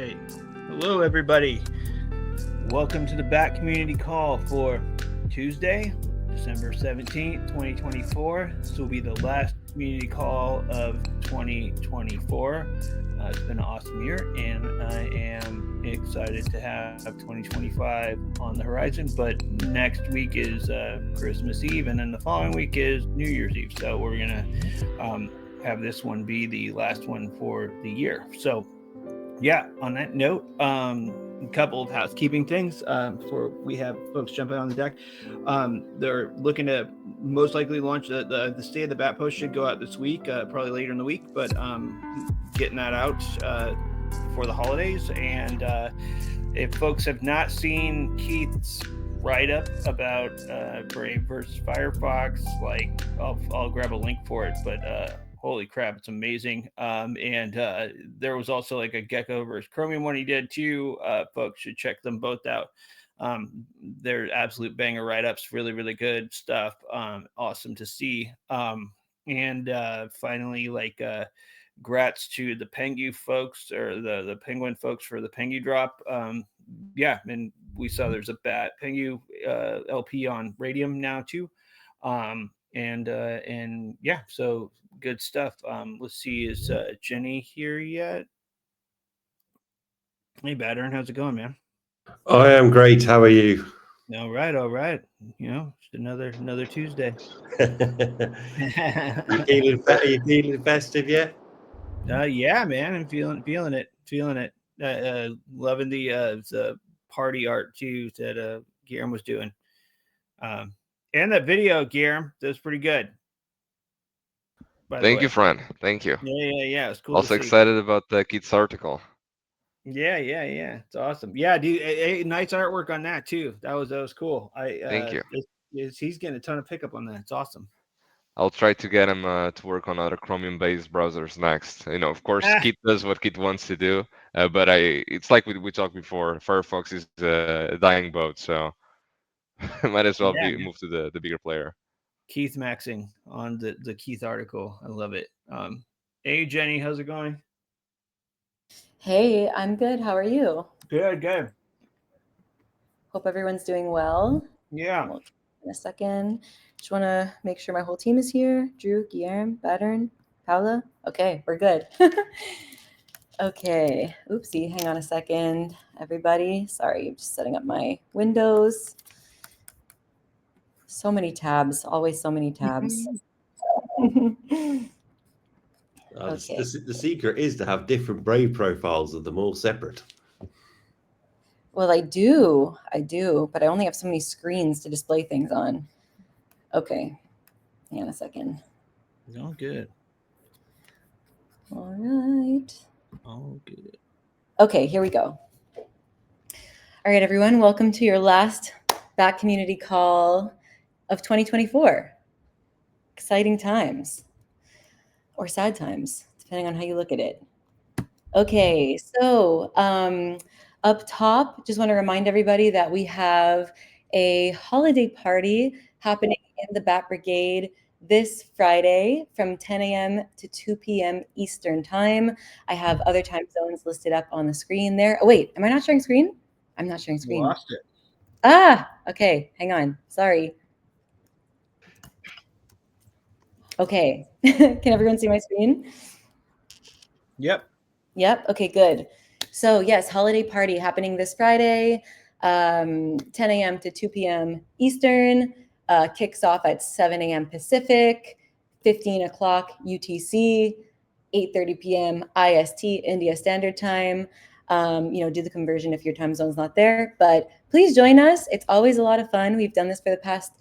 right. Hello, everybody. Welcome to the Bat Community Call for Tuesday, December 17th, 2024. This will be the last community call of 2024. It's been an awesome year, and I am excited to have 2025 on the horizon. But next week is Christmas Eve, and then the following week is New Year's Eve. So we're going to have this one be the last one for the year. So yeah, on that note, a couple of housekeeping things before we have folks jumping on the deck. They're looking to most likely launch the State of the Bat Post should go out this week, probably later in the week, but getting that out for the holidays. And if folks have not seen Keith's write up about Brave versus Firefox, like I'll grab a link for it, but holy crap, it's amazing. And there was also like a Gecko versus Chromium one he did too. Folks should check them both out. They're absolute banger write-ups, really, really good stuff. Awesome to see. And finally, like grats to the Pengu folks or the Penguin folks for the Pengu drop. Yeah, and we saw there's a Pengu LP on Radium now too. And yeah, so good stuff. Let's see, is Jenny here yet? Hey, Battern, how's it going, man? I am great. How are you? All right, all right. Just another Tuesday. You feeling festive yet? Yeah, man, I'm feeling it. Loving the party art too that Guillermo was doing. Um, and that video, Guillermo, that was pretty good. By the Thank you, way, friend. Thank you. yeah, it's cool to Also see. excited about the Keith's article. Yeah. It's awesome. Yeah, dude. Nice artwork on that too. That was cool. Thank you. He's getting a ton of pickup on that. It's awesome. I'll try to get him to work on other Chromium-based browsers next. Of course, Ah, Keith does what Keith wants to do, but it's like we talked before. Firefox is a dying boat, so might as well yeah. be move to the bigger player. Keith maxing on the Keith article. I love it. Hey Jenny, how's it going? Hey, I'm good. How are you? Good. Hope everyone's doing well. Yeah. In a second. Just want to make sure my whole team is here. Drew, Guillermo, Battern, Paula. Okay, we're good. Okay. Oopsie. Hang on a second, everybody. Sorry, I'm just setting up my windows. So many tabs. Always so many tabs. Okay. The secret is to have different Brave profiles of them all separate. Well, I do, but I only have so many screens to display things on. Okay, hang on a second. All good. All right. All good. Okay, here we go. All right, everyone, welcome to your last Bat Community Call of 2024. Exciting times, or sad times, depending on how you look at it. Okay, so up top, just want to remind everybody that we have a holiday party happening in the Bat Brigade this Friday from 10 a.m. to 2 p.m. Eastern Time. I have other time zones listed up on the screen there. Oh, wait, am I not sharing screen? I'm not sharing screen. Lost it. Okay, hang on. Sorry. Okay, can everyone see my screen? Yep. Okay, good. So yes, holiday party happening this Friday, 10 a.m. to 2 p.m. Eastern, kicks off at 7 a.m. Pacific, 15 o'clock UTC, 8:30 p.m. IST, India Standard Time. Do the conversion if your time zone's not there, but please join us. It's always a lot of fun. We've done this for the past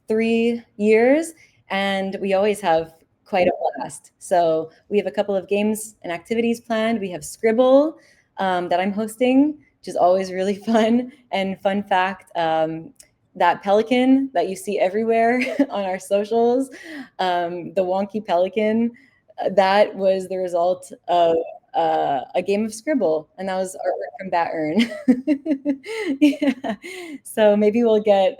3 years, and we always have quite a blast. So we have a couple of games and activities planned. We have Scribble that I'm hosting, which is always really fun. And fun fact, that pelican that you see everywhere on our socials, the wonky pelican, that was the result of a game of Scribble, and that was artwork from Battern. Yeah. So maybe we'll get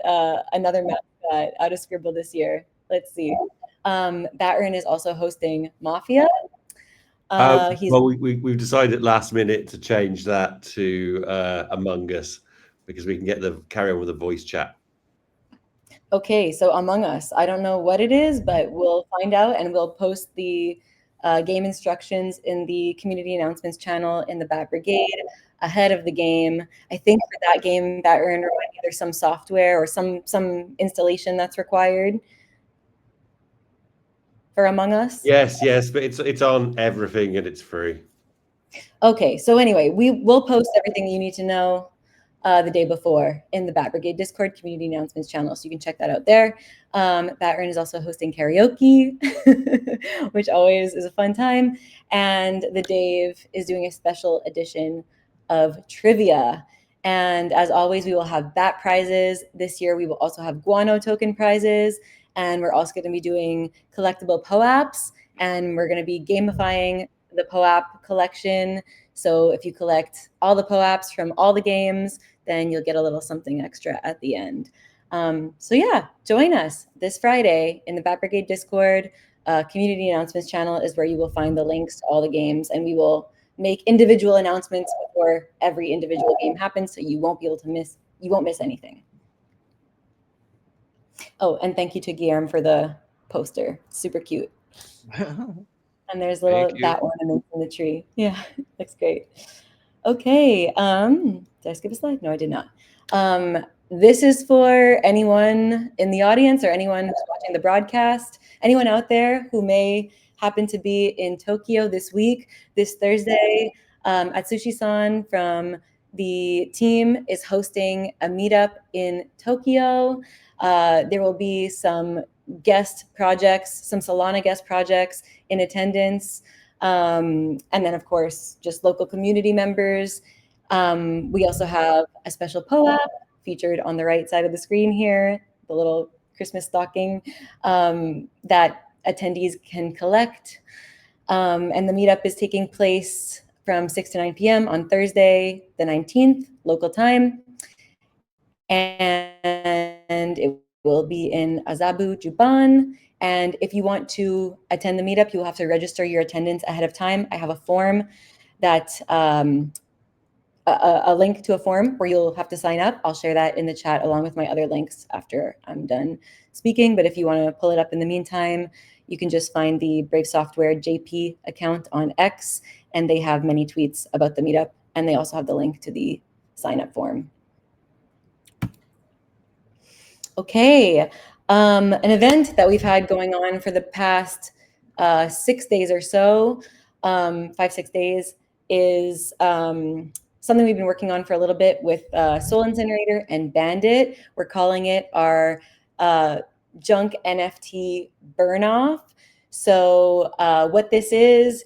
another mascot out of Scribble this year. Let's see. Battern is also hosting Mafia. He's well, we've decided last minute to change that to Among Us because we can carry on with the voice chat. okay. So Among Us, I don't know what it is, but we'll find out, and we'll post the game instructions in the community announcements channel in the Bat Brigade ahead of the game. I think for that game, that remind me, there's some software or some installation that's required for Among Us. Yes, but it's on everything and it's free. Okay, so anyway, we will post everything you need to know the day before in the Bat Brigade Discord community announcements channel, so you can check that out there. Batrun is also hosting karaoke, which always is a fun time, and the Dave is doing a special edition of trivia. And as always, we will have bat prizes. This year, we will also have guano token prizes, and we're also going to be doing collectible POAPs, and we're going to be gamifying the POAP collection. So if you collect all the POAPs from all the games, then you'll get a little something extra at the end. So yeah, join us this Friday in the Bat Brigade Discord. Community announcements channel is where you will find the links to all the games, and we will make individual announcements before every individual game happens, so you won't miss anything. Oh, and thank you to Guillermo for the poster. Super cute. And there's little bat ornaments in the tree. Yeah, looks great. Okay, did I skip a slide? No, I did not. This is for anyone in the audience or anyone who's watching the broadcast, anyone out there who may happen to be in Tokyo this week. This Thursday, Atsushi-san from the team is hosting a meetup in Tokyo. There will be some guest projects, some Solana guest projects in attendance. And then, of course, just local community members. We also have a special POAP featured on the right side of the screen here, the little Christmas stocking that attendees can collect. And the meetup is taking place from 6 to 9 p.m. on Thursday, the 19th, local time. And it will be in Azabu Juban. And if you want to attend the meetup, you will have to register your attendance ahead of time. I have a form that, a link to a form where you'll have to sign up. I'll share that in the chat along with my other links after I'm done speaking. But if you want to pull it up in the meantime, you can just find the Brave Software JP account on X, and they have many tweets about the meetup. And they also have the link to the sign up form. Okay. An event that we've had going on for the past 6 days or so, 5-6 days, is something we've been working on for a little bit with Soul Incinerator and Bandit. We're calling it our junk NFT burn off. So what this is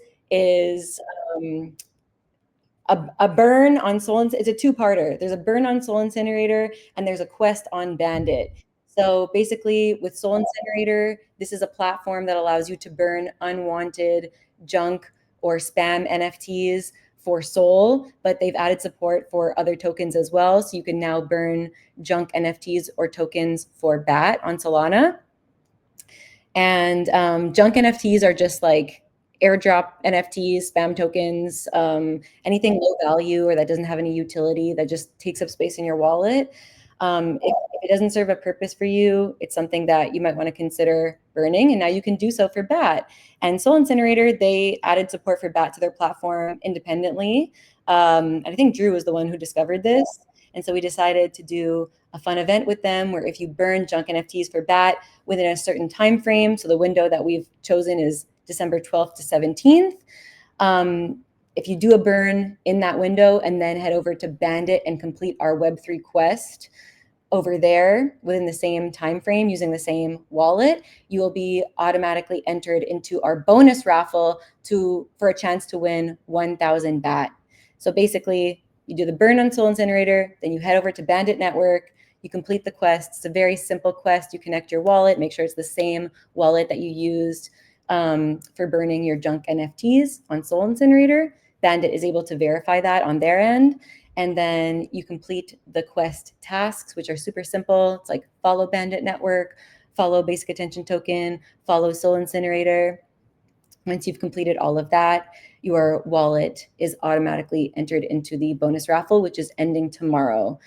a burn on Soul. It's a two-parter. There's a burn on Soul Incinerator and there's a quest on Bandit. So basically with Soul Incinerator, this is a platform that allows you to burn unwanted junk or spam NFTs for Soul, but they've added support for other tokens as well. So you can now burn junk NFTs or tokens for BAT on Solana. And junk NFTs are just like airdrop NFTs, spam tokens, anything low value or that doesn't have any utility that just takes up space in your wallet. If it doesn't serve a purpose for you, it's something that you might want to consider burning, and now you can do so for BAT. And Soul Incinerator, they added support for BAT to their platform independently. And I think Drew was the one who discovered this. And so we decided to do a fun event with them where if you burn junk NFTs for BAT within a certain time frame, so the window that we've chosen is December 12th to 17th. If you do a burn in that window and then head over to Bandit and complete our Web3 quest over there within the same time frame using the same wallet, you will be automatically entered into our bonus raffle for a chance to win 1,000 BAT. So basically, you do the burn on Soul Incinerator, then you head over to Bandit Network, you complete the quest. It's a very simple quest. You connect your wallet, make sure it's the same wallet that you used for burning your junk NFTs on Soul Incinerator. Bandit is able to verify that on their end. And then you complete the quest tasks, which are super simple. It's like follow Bandit Network, follow Basic Attention Token, follow Soul Incinerator. Once you've completed all of that, your wallet is automatically entered into the bonus raffle, which is ending tomorrow.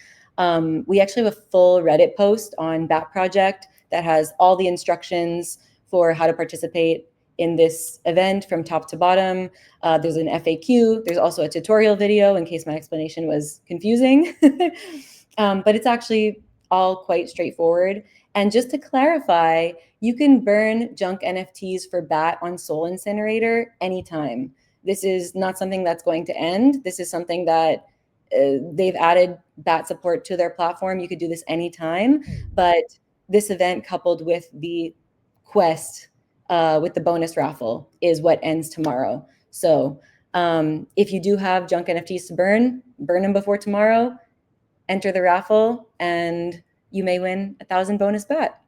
We actually have a full Reddit post on Bat Project that has all the instructions for how to participate in this event from top to bottom. There's an FAQ. There's also a tutorial video in case my explanation was confusing. But it's actually all quite straightforward. And just to clarify, you can burn junk NFTs for BAT on Soul Incinerator anytime. This is not something that's going to end. This is something that they've added BAT support to their platform. You could do this anytime, but this event coupled with the quest with the bonus raffle is what ends tomorrow. So if you do have junk NFTs to burn them before tomorrow, enter the raffle, and you may win 1,000 bonus BAT.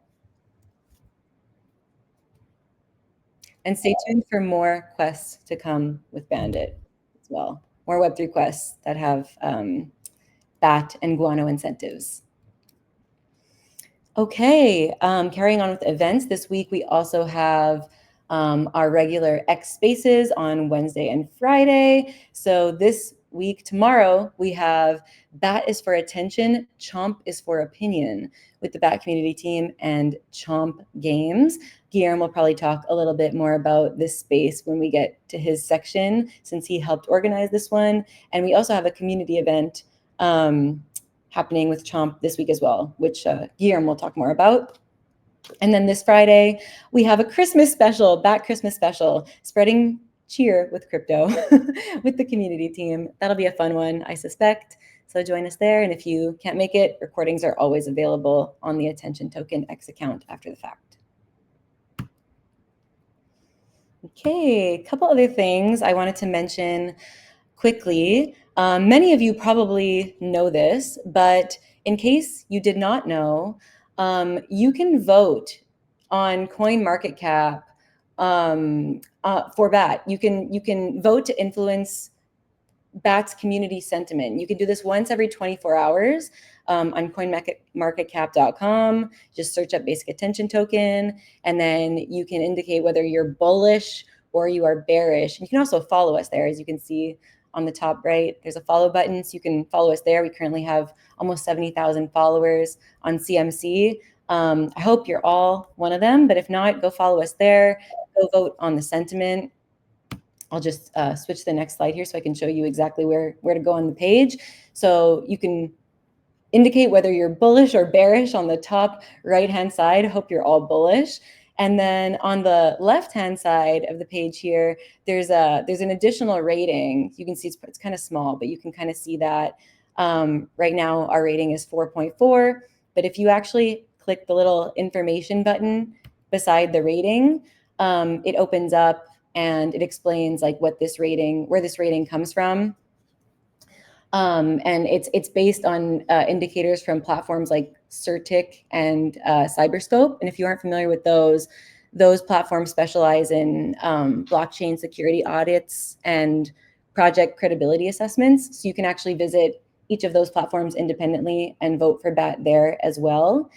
And stay tuned for more quests to come with Bandit as well. More Web3 quests that have BAT and Guano incentives. Okay, carrying on with events. This week, we also have our regular X Spaces on Wednesday and Friday. So this week, tomorrow, we have BAT is for attention, Chomp is for opinion with the BAT community team and Chomp Games. Guillermo will probably talk a little bit more about this space when we get to his section, since he helped organize this one. And we also have a community event happening with Chomp this week as well, which Guillermo will talk more about. And then this Friday, we have a Christmas special, BAT Christmas special, spreading cheer with crypto with the community team. That'll be a fun one, I suspect. So join us there. And if you can't make it, recordings are always available on the Attention Token X account after the fact. Okay, a couple other things I wanted to mention quickly. Many of you probably know this, but in case you did not know, you can vote on CoinMarketCap for BAT. You can vote to influence BAT's community sentiment. You can do this once every 24 hours on coinmarketcap.com. Just search up Basic Attention Token, and then you can indicate whether you're bullish or you are bearish. You can also follow us there, as you can see on the top right. There's a follow button, so you can follow us there. We currently have almost 70,000 followers on CMC. I hope you're all one of them, but if not, go follow us there. Go vote on the sentiment. I'll just switch to the next slide here so I can show you exactly where to go on the page. So you can indicate whether you're bullish or bearish on the top right-hand side. Hope you're all bullish. And then on the left-hand side of the page here, there's an additional rating. You can see it's kind of small, but you can kind of see that right now our rating is 4.4. But if you actually click the little information button beside the rating, it opens up and it explains like where this rating comes from. And it's based on indicators from platforms like Certic and Cyberscope. And if you aren't familiar with those platforms specialize in blockchain security audits and project credibility assessments. So you can actually visit each of those platforms independently and vote for BAT there as well.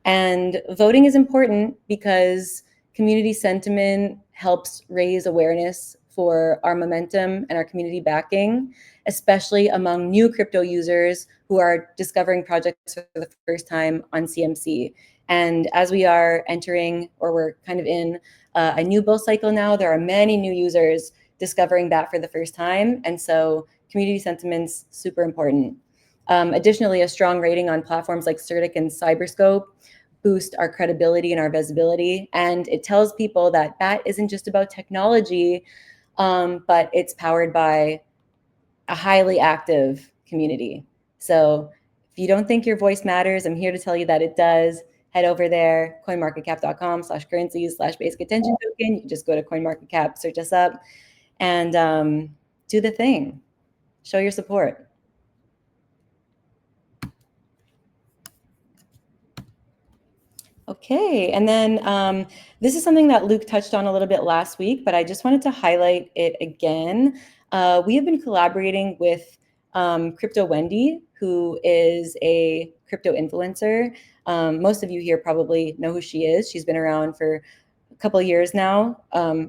And voting is important because community sentiment helps raise awareness for our momentum and our community backing, especially among new crypto users who are discovering projects for the first time on CMC. And as we are entering, or we're kind of in a new bull cycle now, there are many new users discovering BAT for the first time. And so community sentiment's super important. Additionally, a strong rating on platforms like Certic and Cyberscope boost our credibility and our visibility. And it tells people that BAT isn't just about technology, but it's powered by a highly active community. So if you don't think your voice matters, I'm here to tell you that it does. Head over there, coinmarketcap.com/currencies/basic attention token. You just go to CoinMarketCap, search us up, and do the thing. Show your support. Okay, and then this is something that Luke touched on a little bit last week, but I just wanted to highlight it again. We have been collaborating with Crypto Wendy, who is a crypto influencer. Most of you here probably know who she is. She's been around for couple of years now,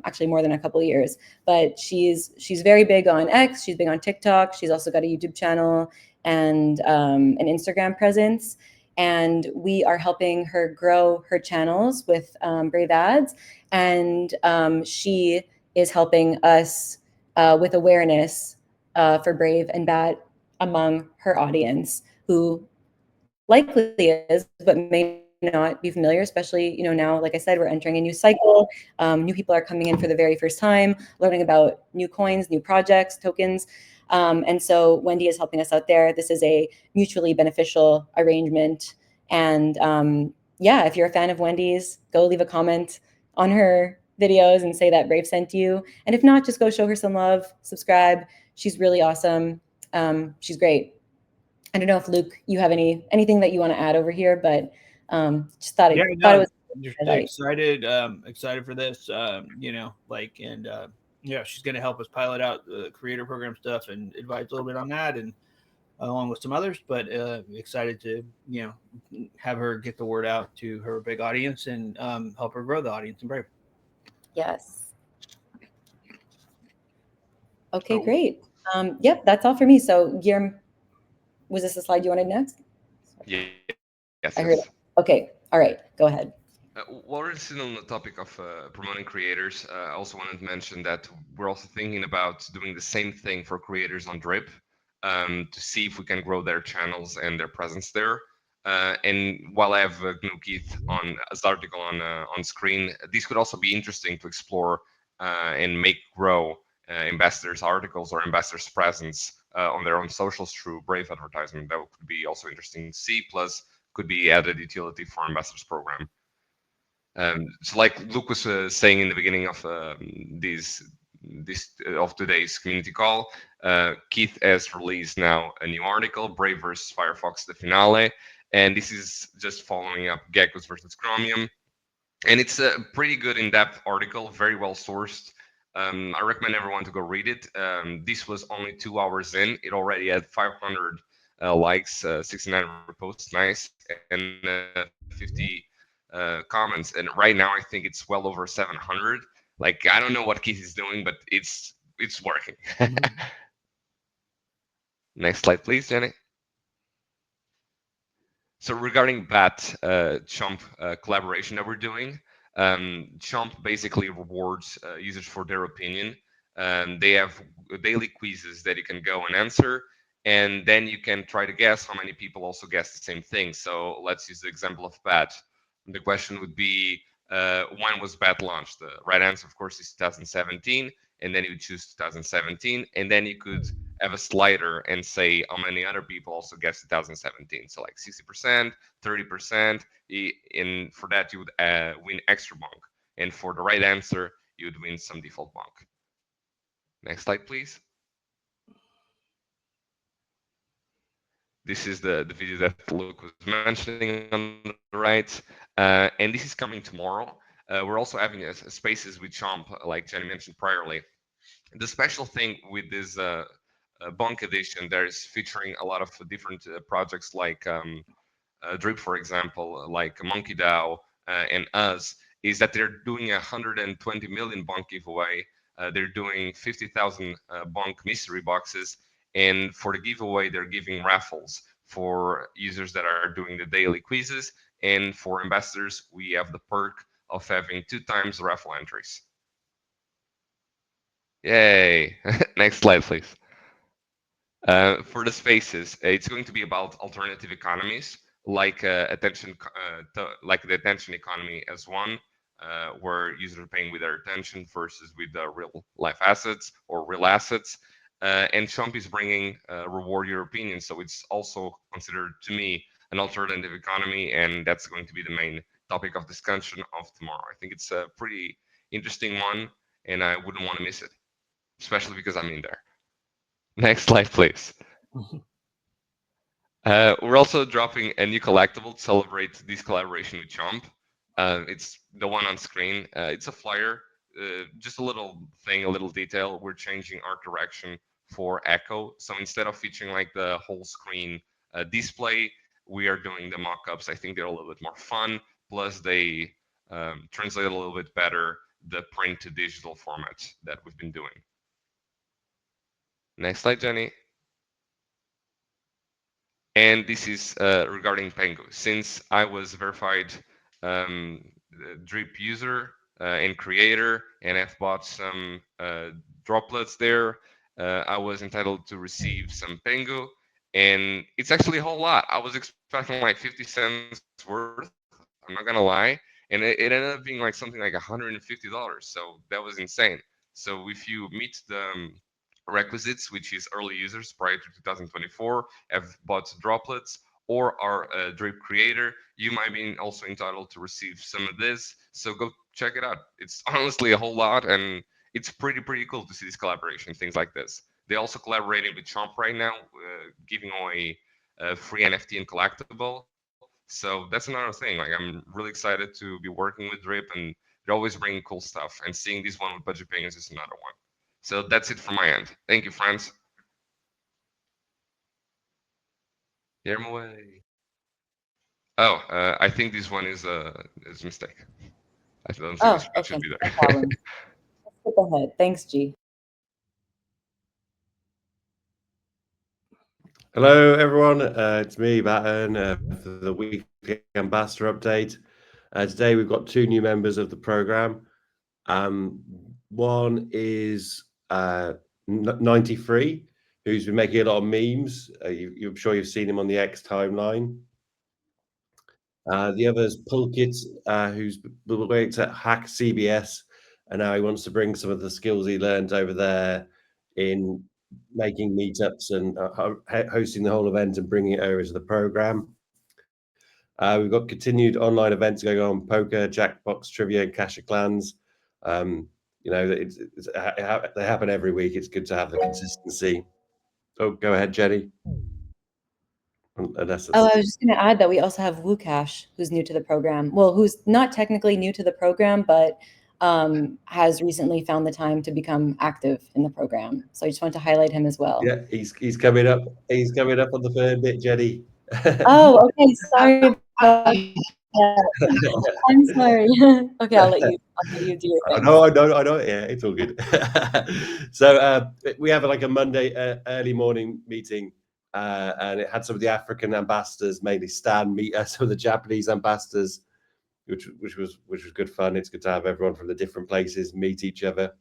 actually more than a couple of years, but she's very big on X. She's big on TikTok. She's also got a YouTube channel and an Instagram presence. And we are helping her grow her channels with Brave Ads. And she is helping us with awareness for Brave and Bat among her audience, who likely is, but may not be familiar, especially, now, like I said, we're entering a new cycle. New people are coming in for the very first time, learning about new coins, new projects, tokens. And so Wendy is helping us out there. This is a mutually beneficial arrangement. And yeah, if you're a fan of Wendy's, go leave a comment on her videos and say that Brave sent you. And if not, just go show her some love, subscribe. She's really awesome. She's great. I don't know if Luke, you have anything that you want to add over here, but just thought it was just excited for this. She's going to help us pilot out the creator program stuff and advise a little bit on that, and along with some others. But excited to have her get the word out to her big audience and help her grow the audience in Brave. Yes. Okay, great. Yep, that's all for me. So, Guillermo, was this the slide you wanted next? Yeah. Yes. I heard it. Okay. All right. Go ahead. While we're still on the topic of promoting creators, I also wanted to mention that we're also thinking about doing the same thing for creators on Drip to see if we can grow their channels and their presence there. And while I have Keith on as article on screen, this could also be interesting to explore and make grow investors' articles or investors' presence on their own socials through Brave advertising. That could be also interesting to see. Plus, could be added utility for investors program. So, like Luke was saying in the beginning of today's community call, Keith has released now a new article, Brave versus Firefox, the finale, and this is just following up Geckos versus Chromium, and it's a pretty good in-depth article, very well sourced. I recommend everyone to go read it. This was only 2 hours in. It already had 500 likes, 69 reposts, nice, and 50 comments. And right now, I think it's well over 700. Like, I don't know what Keith is doing, but it's working. Next slide, please, Jenny. So regarding BAT Chomp collaboration that we're doing, Chomp basically rewards users for their opinion. They have daily quizzes that you can go and answer, and then you can try to guess how many people also guess the same thing. So let's use the example of BAT. The question would be, when was BAT launched? The right answer, of course, is 2017, and then you choose 2017, and then you could have a slider and say how many other people also guessed 2017. So like 60%, 30%, and for that you would win extra bonk. And for the right answer, you would win some default bonk. Next slide, please. This is the video that Luke was mentioning on the right. And this is coming tomorrow. We're also having a spaces with Chomp, like Jenny mentioned priorly. The special thing with this bonk edition, there's featuring a lot of different projects like Drip, for example, like Monkey DAO and us, is that they're doing 120 million bonk giveaway. They're doing 50,000 bonk mystery boxes. And for the giveaway, they're giving raffles for users that are doing the daily quizzes. And for investors, we have the perk of having 2 times raffle entries. Yay! Next slide, please. For the spaces, it's going to be about alternative economies, like the attention economy as one, where users are paying with their attention versus with the real life assets or real assets. And Chomp is bringing reward your opinion, so it's also considered to me an alternative economy, and that's going to be the main topic of discussion of tomorrow. I think it's a pretty interesting one, and I wouldn't want to miss it, especially because I'm in there. Next slide, please. We're also dropping a new collectible to celebrate this collaboration with Chomp. It's the one on screen. It's a flyer, just a little thing, a little detail. We're changing art direction for Echo. So instead of featuring like the whole screen display, we are doing the mock-ups. I think they're a little bit more fun. Plus, they translate a little bit better the print to digital format that we've been doing. Next slide, Jenny. And this is regarding Pengu. Since I was verified Drip user and creator, and I've bought some droplets there, I was entitled to receive some Pengu, and it's actually a whole lot. I was expecting like 50 cents worth, I'm not gonna lie, and it ended up being like something like $150. So that was insane. So if you meet the requisites, which is early users prior to 2024, have bought droplets, or are a drip creator, you might be also entitled to receive some of this. So go check it out. It's honestly a whole lot, and it's pretty cool to see this collaboration, things like this. They also collaborated with Chomp right now, giving away a free NFT and collectible. So that's another thing. Like, I'm really excited to be working with Drip, and they're always bringing cool stuff. And seeing this one with Budget Penguins is another one. So that's it from my end. Thank you, friends. Away. Oh, I think this one is a mistake. I don't think it should be there. No problem. Let's skip ahead. Thanks, G. Hello, everyone. It's me, Batten, for the weekly ambassador update. Today, we've got 2 new members of the program. One is 93, who's been making a lot of memes. I'm sure you've seen him on the X timeline. The other is Pulkit, who's worked at Hack CBS, and now he wants to bring some of the skills he learned over there in making meetups and hosting the whole event and bringing it over to the program. We've got continued online events going on: poker, Jackbox, trivia, and Clash of Clans. You know, they happen every week. It's good to have the consistency. Oh, go ahead, Jenny. I was just going to add that we also have Wukash, who's new to the program. Well, who's not technically new to the program, but has recently found the time to become active in the program. So I just want to highlight him as well. Yeah, he's coming up. He's coming up on the third bit, Jenny. Oh, okay. Sorry about that. I'm sorry. Okay, I'll let you do your thing. I know. Yeah, it's all good. So we have like a Monday early morning meeting, and it had some of the African ambassadors, mainly Stan, meet some of the Japanese ambassadors, which was good fun. It's good to have everyone from the different places meet each other.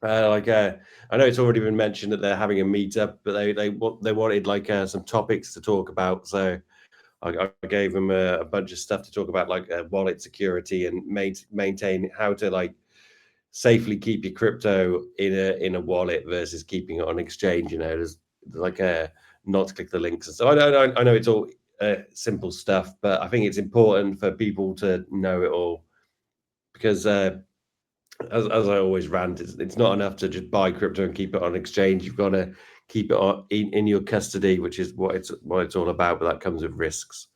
I know it's already been mentioned that they're having a meetup, but they wanted like some topics to talk about. So I gave them a bunch of stuff to talk about, like wallet security and maintain how to like safely keep your crypto in a wallet versus keeping it on exchange. You know, there's like not to click the links. And so I know it's all simple stuff, but I think it's important for people to know it all, because as I always rant, it's not enough to just buy crypto and keep it on exchange. You've got to keep it in your custody, which is what it's all about, but that comes with risks.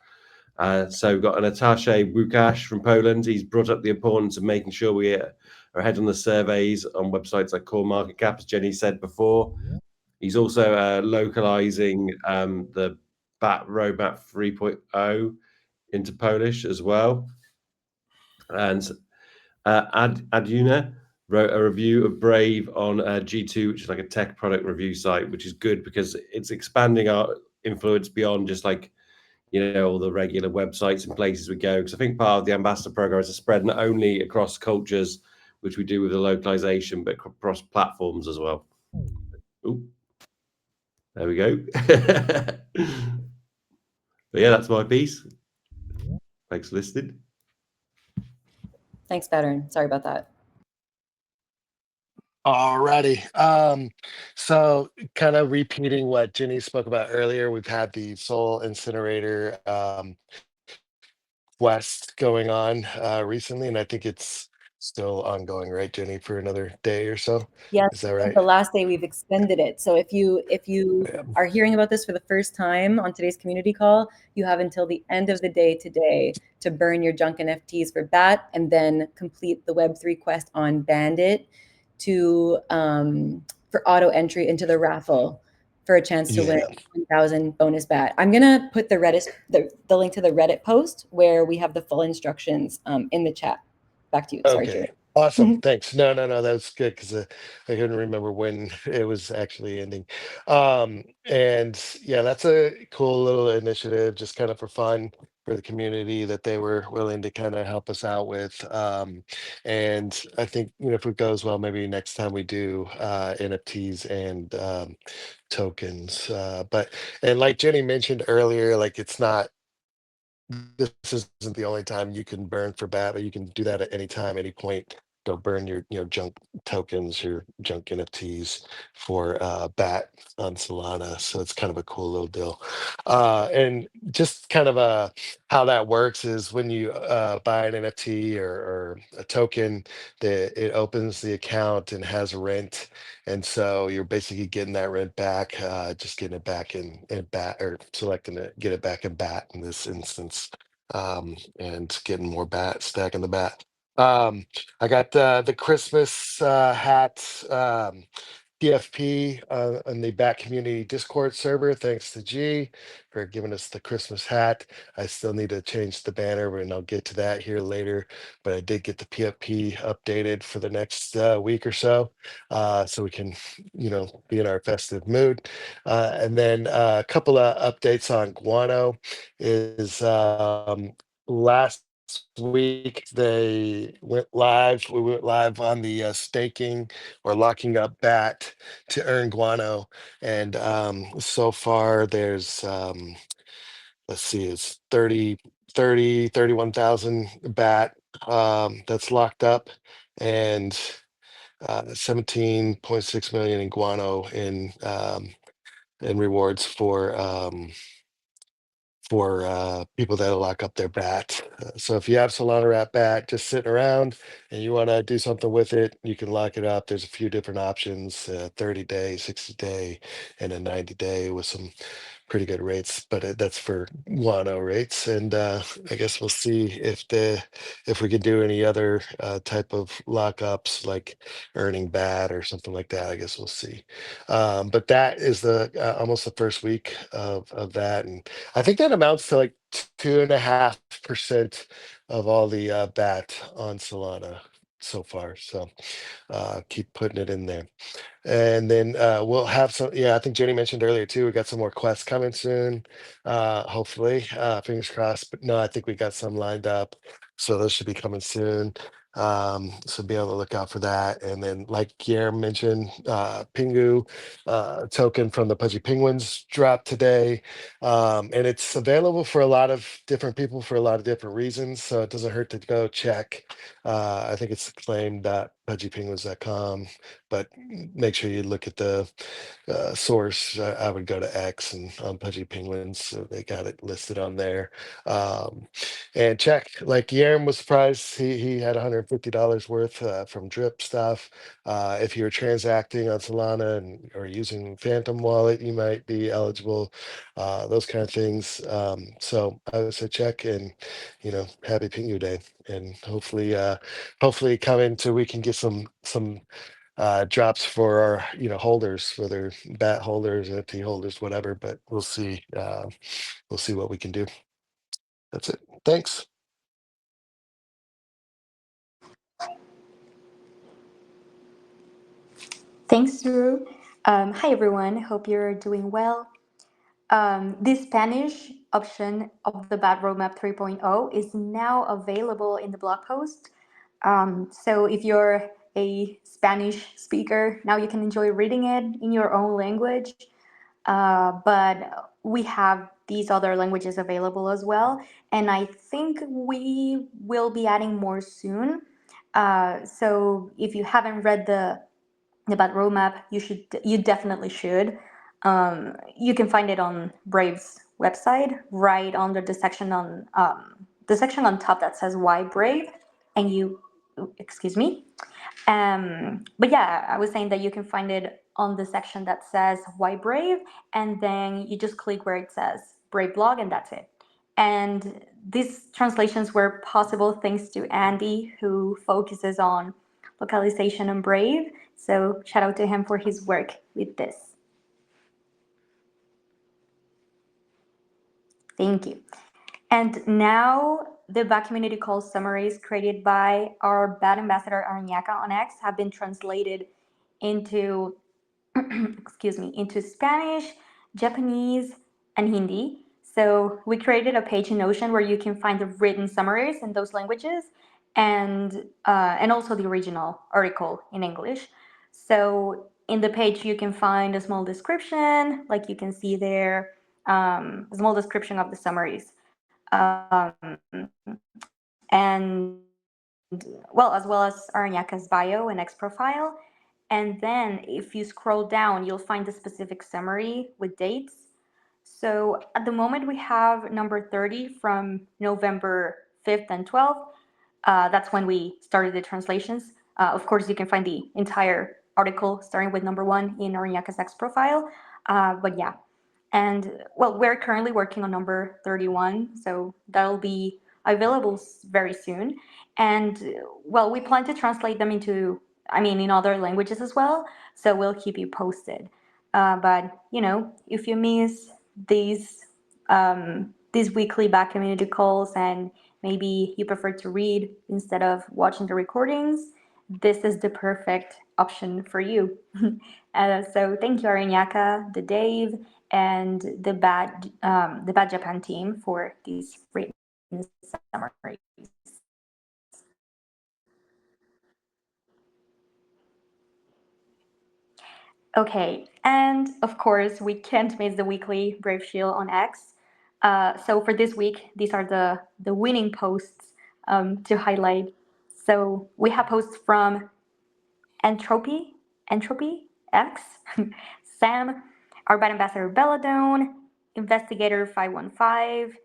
So we've got Natasha Wukash from Poland. He's brought up the importance of making sure we are ahead on the surveys on websites like CoinMarketCap, as Jenny said before. He's also localizing the BAT Roadmap 3.0 into Polish as well. And Aduna wrote a review of Brave on G2, which is like a tech product review site, which is good because it's expanding our influence beyond just like, you know, all the regular websites and places we go. Because I think part of the ambassador program is to spread not only across cultures, which we do with the localization, but across platforms as well. Ooh. There we go. But yeah, that's my piece. Thanks for listening. Thanks, Pattern. Sorry about that. Alrighty. So kind of repeating what Jenny spoke about earlier, we've had the Soul Incinerator quest going on recently, and I think it's still ongoing, right, Jenny, for another day or so? Yes, is that right? The last day we've extended it. So if you are hearing about this for the first time on today's community call, you have until the end of the day today to burn your junk NFTs for BAT, and then complete the Web3 quest on Bandit to for auto entry into the raffle for a chance to win 1,000 bonus BAT. I'm gonna put the link to the Reddit post where we have the full instructions in the chat. back to you. Sorry, Okay. Jared. Awesome. Thanks. No, that's good because I couldn't remember when it was actually ending. And yeah, that's a cool little initiative, just kind of for fun for the community that they were willing to kind of help us out with. And I think, if it goes well, maybe next time we do NFTs and tokens. And like Jenny mentioned earlier, like this isn't the only time you can burn for BAT, but you can do that at any time, any point. Go burn your, junk tokens, your junk NFTs for BAT on Solana. So it's kind of a cool little deal. And just kind of how that works is when you buy an NFT or a token, it opens the account and has rent. And so you're basically getting that rent back, just getting it back in BAT, or selecting it, get it back in BAT in this instance, and getting more BAT, stacking the BAT. I got the Christmas hat PFP on the Bat Community Discord server. Thanks to G for giving us the Christmas hat. I still need to change the banner, and I'll get to that here later. But I did get the PFP updated for the next week or so, so we can, be in our festive mood. And then a couple of updates on Guano is last week they went live. We went live on the staking or locking up BAT to earn Guano. And so far there's let's see, it's 31,000 BAT that's locked up, and 17.6 million in Guano in rewards for people that'll lock up their BAT. So if you have Solana Wrap BAT just sitting around and you want to do something with it, you can lock it up. There's a few different options: 30-day, 60-day, and a 90-day with some pretty good rates. But that's for Guano rates, and I guess we'll see if we can do any other type of lockups like earning BAT or something like that. I guess we'll see. But that is the almost the first week of that, and I think that amounts to like 2.5% of all the BAT on Solana so far. So keep putting it in there. And then we'll have some, yeah, I think Jenny mentioned earlier too, we got some more quests coming soon. Hopefully, fingers crossed. But no, I think we got some lined up. So those should be coming soon. So be on the lookout for that. And then, like Guillermo mentioned, Pingu token from the Pudgy Penguins dropped today. And it's available for a lot of different people for a lot of different reasons. So it doesn't hurt to go check. I think it's claim.pudgypenguins.com, but make sure you look at the source. I would go to X and on Pudgy Penguins, so they got it listed on there. And check. Like Guillermo was surprised he had $150 worth from Drip stuff. If you're transacting on Solana or using Phantom Wallet, you might be eligible. Those kind of things. So I would say check, and happy Pingu Day, and hopefully come into we can get some drops for our holders, whether BAT holders, NFT holders, whatever. But we'll see. We'll see what we can do. That's it. Thanks. Thanks, Drew. Hi, everyone. Hope you're doing well. The Spanish option of the BAT Roadmap 3.0 is now available in the blog post. So if you're a Spanish speaker, now you can enjoy reading it in your own language. But we have these other languages available as well. And I think we will be adding more soon. So if you haven't read the BAT Roadmap, you definitely should. You can find it on Brave's website, right under the section on top that says "Why Brave," and excuse me. But yeah, I was saying that you can find it on the section that says "Why Brave," and then you just click where it says Brave blog, and that's it. And these translations were possible thanks to Andy, who focuses on localization on Brave. So shout out to him for his work with this. Thank you. And now the BAT community call summaries created by our BAT ambassador Aranyaka on X have been translated into excuse me, into Spanish, Japanese, and Hindi. So we created a page in Notion where you can find the written summaries in those languages, and also the original article in English. So in the page you can find a small description, like you can see there, a small description of the summaries, and well, as well as Aranyaka's bio and X profile. And then if you scroll down, you'll find the specific summary with dates. So at the moment, we have number 30 from November 5th and 12th. That's when we started the translations. Of course, you can find the entire article starting with number 1 in Aranyaka's X profile. But yeah. And well, we're currently working on number 31. So that'll be available very soon. And well, we plan to translate them into, in other languages as well. So we'll keep you posted. But if you miss these weekly back community calls, and maybe you prefer to read instead of watching the recordings, this is the perfect option for you. So thank you, Aranyaka, the Dave, and the BAT Japan team for these written summaries. Okay, and of course, we can't miss the weekly Brave Shield on X. So for this week, these are the winning posts to highlight. So we have posts from Entropy X, Sam, our bad ambassador Belladone, Investigator 515,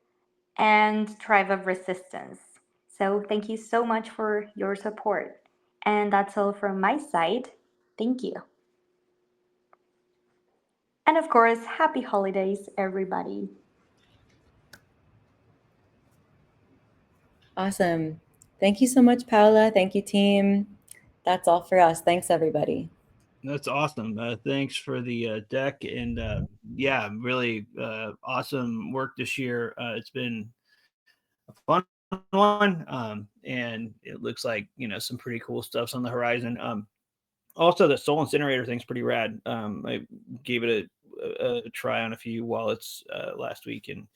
and Tribe of Resistance. So thank you so much for your support. And that's all from my side. Thank you. And of course, happy holidays, everybody. Awesome. Thank you so much, Paula. Thank you, team. That's all for us. Thanks, everybody. That's awesome. Thanks for the deck, and yeah, really awesome work this year. It's been a fun one, and it looks like some pretty cool stuff's on the horizon. Also, the Soul Incinerator thing's pretty rad. I gave it a try on a few wallets last week, and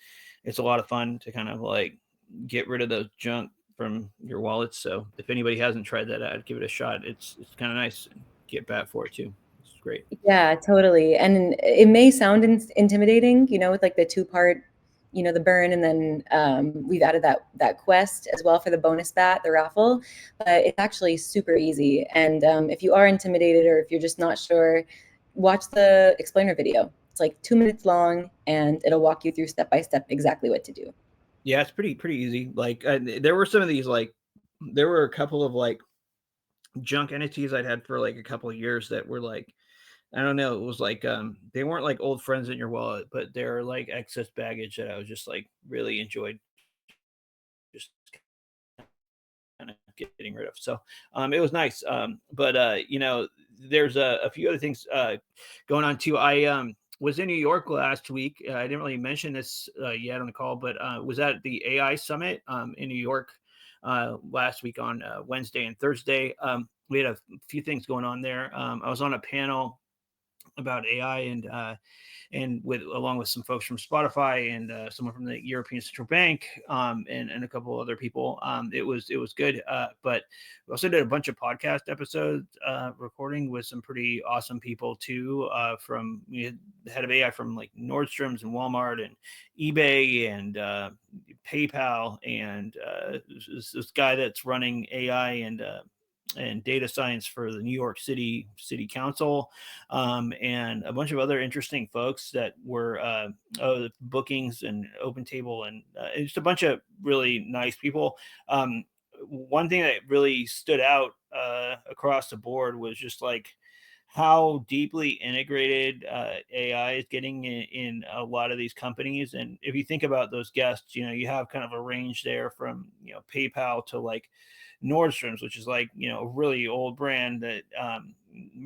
it's a lot of fun to kind of like get rid of those junk from your wallets. So if anybody hasn't tried that, I'd give it a shot. It's kind of nice. Get back for it too. It's great. Yeah, totally. And it may sound intimidating, with like the 2-part, the burn, and then we've added that quest as well for the bonus bat, the raffle. But it's actually super easy. And if you are intimidated, or if you're just not sure, watch the explainer video. It's like 2 minutes long, and it'll walk you through step by step exactly what to do. Yeah, it's pretty easy. Like there were some of these, like there were a couple of like junk entities I'd had for like a couple of years that were like, I don't know, it was like they weren't like old friends in your wallet, but they're like excess baggage that I was just like really enjoyed just kind of getting rid of. So it was nice. But there's a few other things going on too. I was in New York last week. I didn't really mention this yet on the call, but was at the AI Summit in New York last week on Wednesday and Thursday. We had a few things going on there. I was on a panel about AI, and along with some folks from Spotify and someone from the European Central Bank, and a couple other people. It was good. But we also did a bunch of podcast episodes recording with some pretty awesome people too. From the head of AI from like Nordstrom's and Walmart and eBay and PayPal, and this guy that's running AI and data science for the New York City Council, and a bunch of other interesting folks that were bookings and OpenTable, and just a bunch of really nice people. One thing that really stood out across the board was just like how deeply integrated AI is getting in a lot of these companies. And if you think about those guests, you have kind of a range there from PayPal to like Nordstrom's, which is like a really old brand that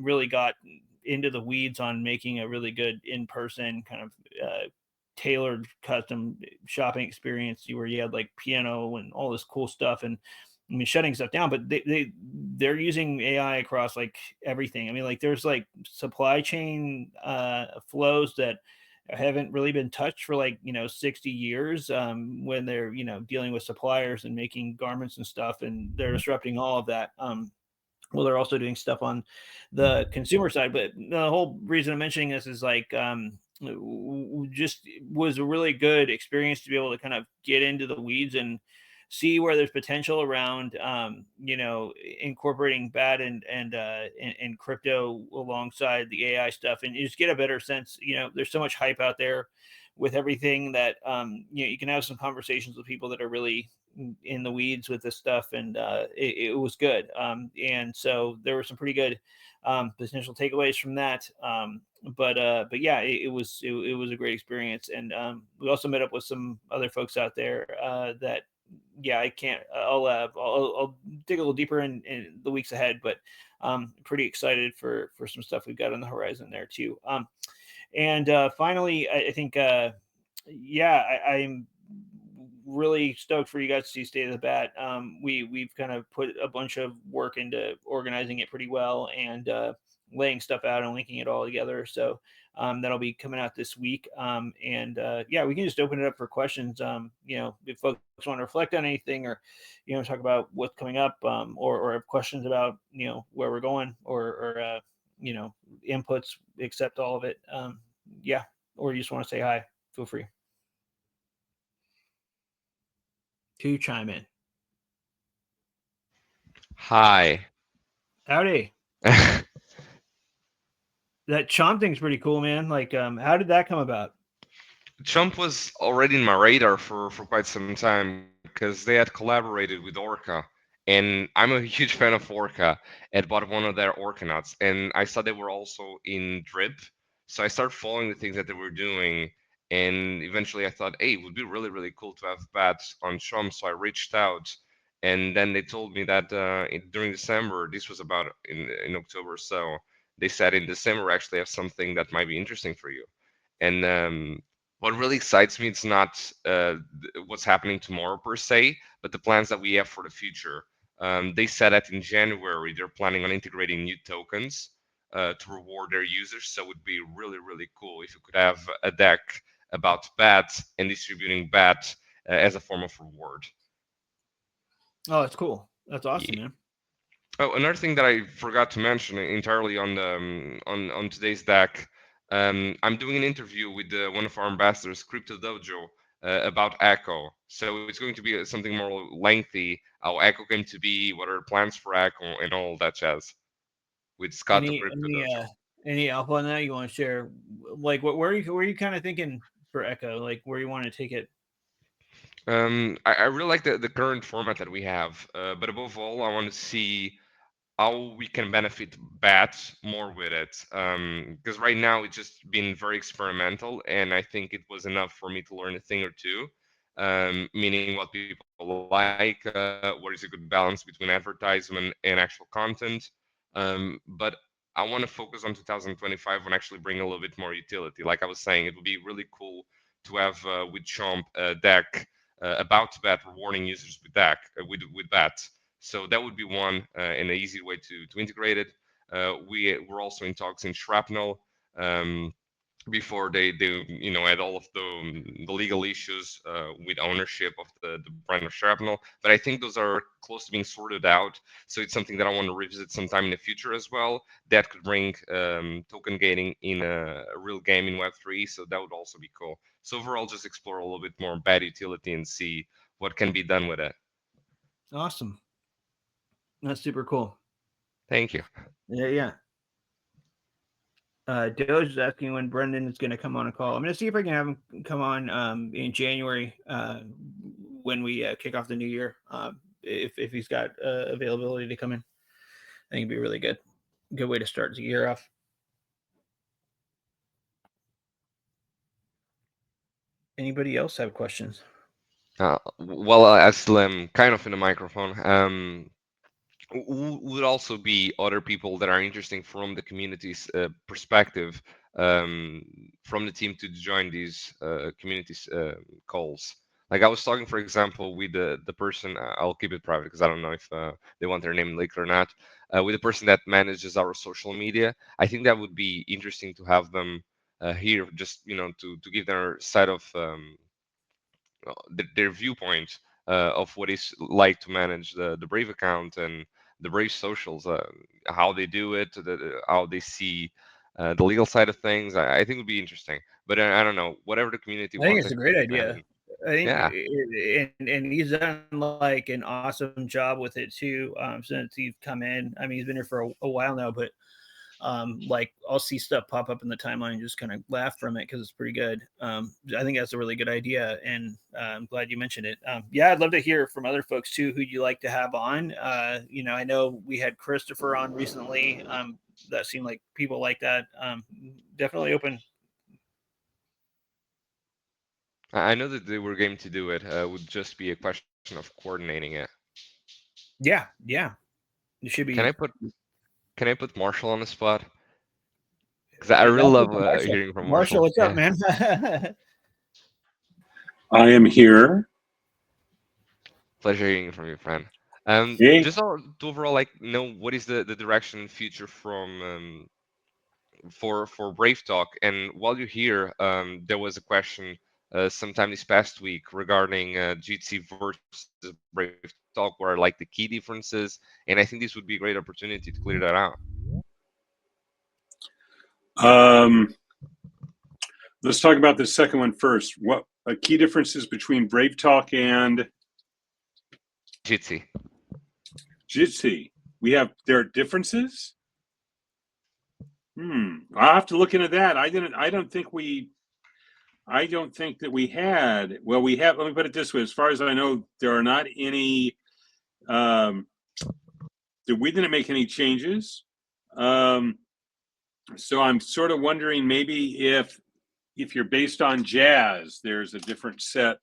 really got into the weeds on making a really good in-person kind of tailored custom shopping experience where you had like piano and all this cool stuff, and I mean shutting stuff down, but they're using AI across like everything. I mean, like there's like supply chain flows that haven't really been touched for like 60 years, when they're dealing with suppliers and making garments and stuff, and they're disrupting all of that. Well, they're also doing stuff on the consumer side, but the whole reason I'm mentioning this is like just was a really good experience to be able to kind of get into the weeds and see where there's potential around incorporating BAT and crypto alongside the AI stuff, and you just get a better sense. There's so much hype out there with everything that you can have some conversations with people that are really in the weeds with this stuff, and it was good. And so there were some pretty good potential takeaways from that. But yeah, it was a great experience, and we also met up with some other folks out there that I can't. I'll dig a little deeper in the weeks ahead, but pretty excited for some stuff we've got on the horizon there too. And finally, I think I'm really stoked for you guys to see State of the Bat. We've kind of put a bunch of work into organizing it pretty well, and laying stuff out and linking it all together. So that'll be coming out this week. And we can just open it up for questions. If folks want to reflect on anything, or talk about what's coming up, or have questions about where we're going, or inputs, accept all of it. Or you just want to say hi, feel free to chime in. Hi. Howdy. That Chomp thing's pretty cool, man. Like, how did that come about? Chomp was already in my radar for quite some time because they had collaborated with Orca, and I'm a huge fan of Orca. I bought one of their Orca nuts, and I saw they were also in Drip, so I started following the things that they were doing, and eventually I thought, hey, it would be really, really cool to have bats on Chomp, so I reached out, and then they told me that during December, this was about in October, so they said in December we actually have something that might be interesting for you. And what really excites me, it's not what's happening tomorrow per se, but the plans that we have for the future. They said that in January they're planning on integrating new tokens to reward their users. So it would be really, really cool if you could have a deck about BAT and distributing BAT as a form of reward. Oh, that's cool. That's awesome, man. Oh, another thing that I forgot to mention entirely on the on today's deck. I'm doing an interview with one of our ambassadors, Crypto Dojo, about Echo. So it's going to be something more lengthy, how Echo came to be, what are plans for Echo, and all that jazz. With Scott of Crypto Dojo. Any alpha on that you want to share? Like, where are you kind of thinking for Echo? Like, where you want to take it? I really like the current format that we have, but above all, I want to see how we can benefit BAT more with it. Because right now it's just been very experimental, and I think it was enough for me to learn a thing or two, meaning what people like, what is a good balance between advertisement and actual content. But I want to focus on 2025 and actually bring a little bit more utility. Like I was saying, it would be really cool to have with Chomp a deck about BAT rewarding users with with BAT. So that would be one and an easy way to integrate it. We're also in talks in Shrapnel before they had all of the legal issues with ownership of the brand of Shrapnel. But I think those are close to being sorted out. So it's something that I want to revisit sometime in the future as well. That could bring token gating in a real game in Web3. So that would also be cool. So overall, just explore a little bit more BAT utility and see what can be done with it. Awesome. That's super cool. Thank you. Yeah. Doge is asking when Brendan is going to come on a call. I'm going to see if I can have him come on in January when we kick off the new year. If he's got availability to come in, I think it'd be really good way to start the year off. Anybody else have questions? Well, I still am kind of in the microphone. Would also be other people that are interesting from the community's perspective. from the team to join these community calls. Like I was talking, for example, with the person. I'll keep it private because I don't know if they want their name leaked or not. With the person that manages our social media, I think that would be interesting to have them here, just to give their side of their viewpoint of what it's like to manage the Brave account and the Brave socials, how they do it, how they see the legal side of things. I think it would be interesting. But I don't know, whatever the community I think wants. it's a great idea. I think, Yeah. and he's done like an awesome job with it too. Since he's come in, I mean, he's been here for a while now, but like I'll see stuff pop up in the timeline and just kind of laugh from it because it's pretty good. I think that's a really good idea, and I'm glad you mentioned it. Yeah, I'd love to hear from other folks too who you like to have on. I know we had Christopher on recently. That seemed like people like that. Definitely open. I know that they were game to do it. Would just be a question of coordinating it. Yeah, it should be. Can I put Marshall on the spot? Because I really love hearing from Marshall. What's up, man? I am here. Pleasure hearing from you, friend. Hey. Just to overall know what is the direction and future from for Brave Talk. And while you're here, there was a question sometime this past week regarding GTC versus Brave Talk, where like the key differences, and I think this would be a great opportunity to clear that out. Let's talk about the second one first. What key differences between Brave Talk and Jitsi? Jitsi? There are differences. I'll have to look into that. I don't think that we had. Well, we have. Let me put it this way: as far as I know, there are not any. We didn't make any changes. So I'm sort of wondering maybe if you're based on Jazz, there's a different set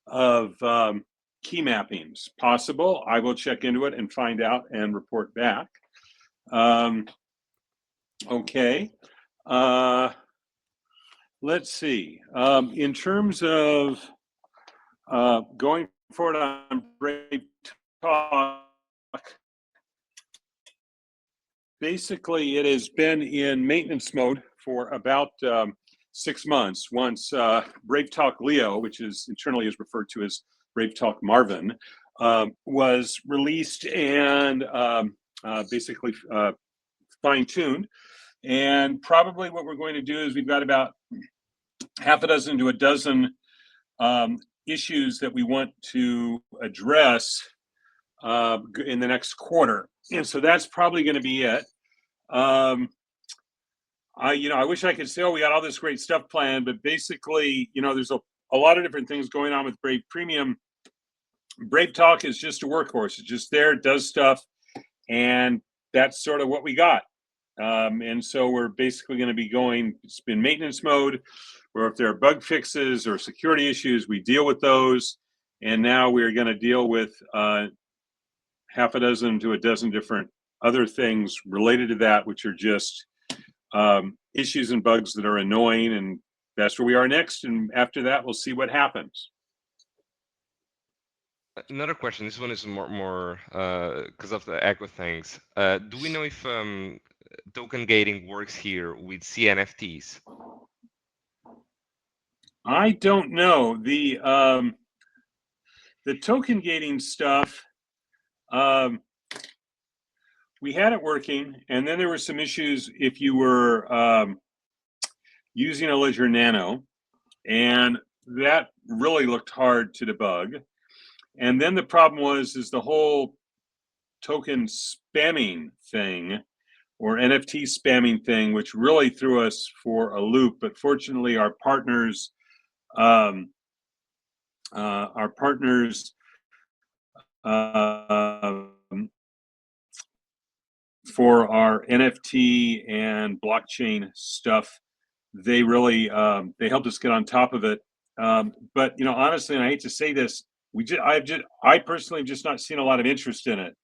of key mappings possible. I will check into it and find out and report back. Okay. Let's see. In terms of going forward on Brave Talk, basically it has been in maintenance mode for about 6 months. Once Brave Talk Leo, which is internally is referred to as Brave Talk Marvin, was released and basically fine-tuned. And probably what we're going to do is we've got about half a dozen to a dozen issues that we want to address in the next quarter. And so that's probably going to be it. I wish I could say, we got all this great stuff planned, but basically, there's a lot of different things going on with Brave Premium. Brave Talk is just a workhorse. It's just there, it does stuff, and that's sort of what we got. And so we're basically going to be it's been maintenance mode, where if there are bug fixes or security issues, we deal with those. And now we're going to deal with half a dozen to a dozen different other things related to that, which are just issues and bugs that are annoying. And that's where we are next. And after that, we'll see what happens. Another question. This one is more because of the echo things. Do we know if token gating works here with CNFTs? I don't know. The token gating stuff, we had it working, and then there were some issues if you were using a Ledger Nano, and that really looked hard to debug. And then the problem was the whole token spamming thing, or NFT spamming thing, which really threw us for a loop. But fortunately, our partners for our NFT and blockchain stuff, they really they helped us get on top of it. But honestly, and I hate to say this, I personally have just not seen a lot of interest in it.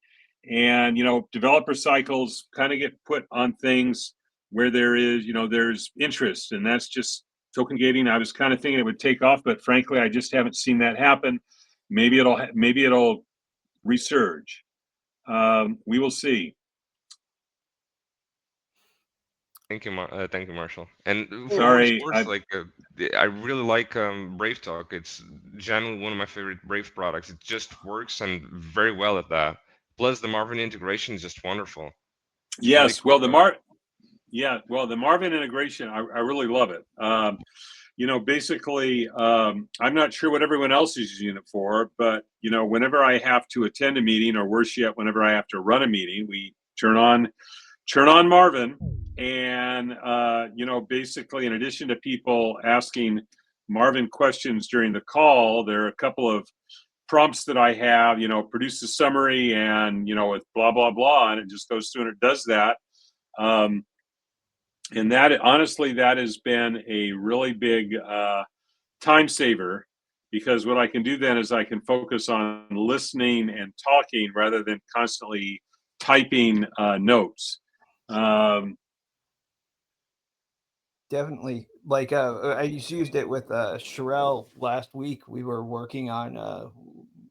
And developer cycles kind of get put on things where there is, there's interest, and that's just token gating. I was kind of thinking it would take off, but frankly, I just haven't seen that happen. Maybe it'll resurge. We will see. Thank you, thank you, Marshall. And for Sorry, what it's worth, I really like Brave Talk. It's generally one of my favorite Brave products. It just works and very well at that. Plus, the Marvin integration is just wonderful. It's really yes. Well, cool. the Marvin integration, I really love it. Basically, I'm not sure what everyone else is using it for, but whenever I have to attend a meeting, or worse yet, whenever I have to run a meeting, we turn on Marvin, and basically, in addition to people asking Marvin questions during the call, there are a couple of prompts that I have, produce a summary, and with blah blah blah, and it just goes through and it does that. And that, honestly, that has been a really big time saver, because what I can do then is I can focus on listening and talking rather than constantly typing notes. Definitely. Like I just used it with Sherelle last week. We were working on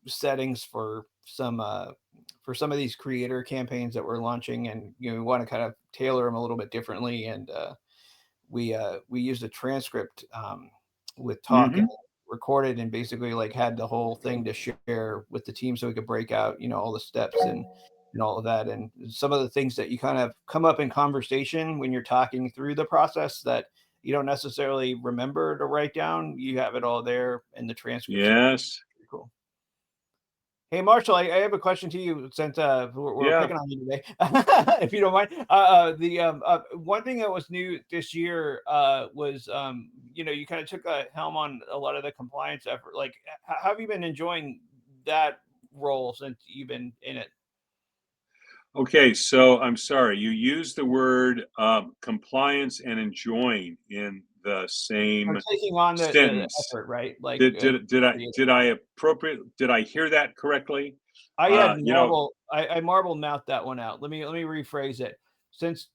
settings for some of these creator campaigns that we're launching, and we want to kind of tailor them a little bit differently. And we used a transcript with talk and recorded, and basically like had the whole thing to share with the team, so we could break out all the steps and all of that, and some of the things that you kind of come up in conversation when you're talking through the process that you don't necessarily remember to write down. You have it all there in the transcript. Yes. Cool. Hey, Marshall, I have a question to you, since we're picking on you today, if you don't mind. The one thing that was new this year was, you kind of took a helm on a lot of the compliance effort. Like, how have you been enjoying that role since you've been in it? Okay, so I'm sorry, you used the word compliance and enjoying in the same taking on the sentence. effort, right? Like, did I hear that correctly? I had I marble mouthed that one out. Let me rephrase it. Since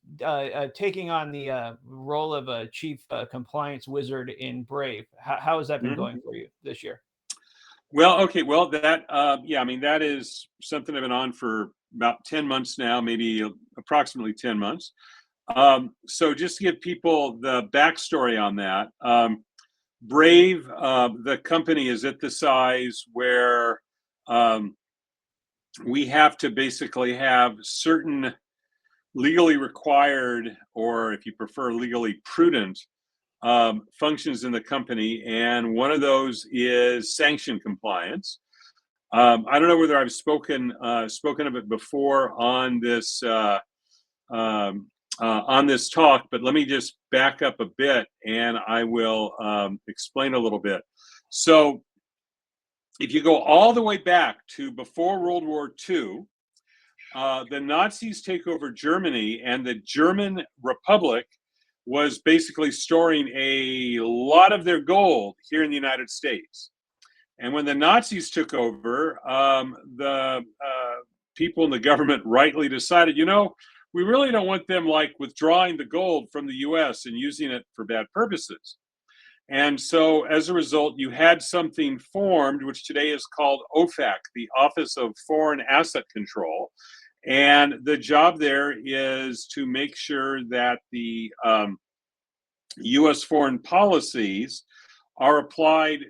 taking on the role of a chief compliance wizard in Brave, how has that been going for you this year? Well, okay, well, that that is something I've been on for about 10 months now, maybe approximately 10 months. So just to give people the backstory on that, Brave, the company, is at the size where we have to basically have certain legally required, or if you prefer, legally prudent functions in the company, and one of those is sanction compliance. I don't know whether I've spoken of it before on this talk, but let me just back up a bit, and I will explain a little bit. So, if you go all the way back to before World War II, the Nazis take over Germany, and the German Republic was basically storing a lot of their gold here in the United States. And when the Nazis took over, the people in the government rightly decided, we really don't want them withdrawing the gold from the US and using it for bad purposes. And so as a result, you had something formed, which today is called OFAC, the Office of Foreign Asset Control. And the job there is to make sure that the US foreign policies are applied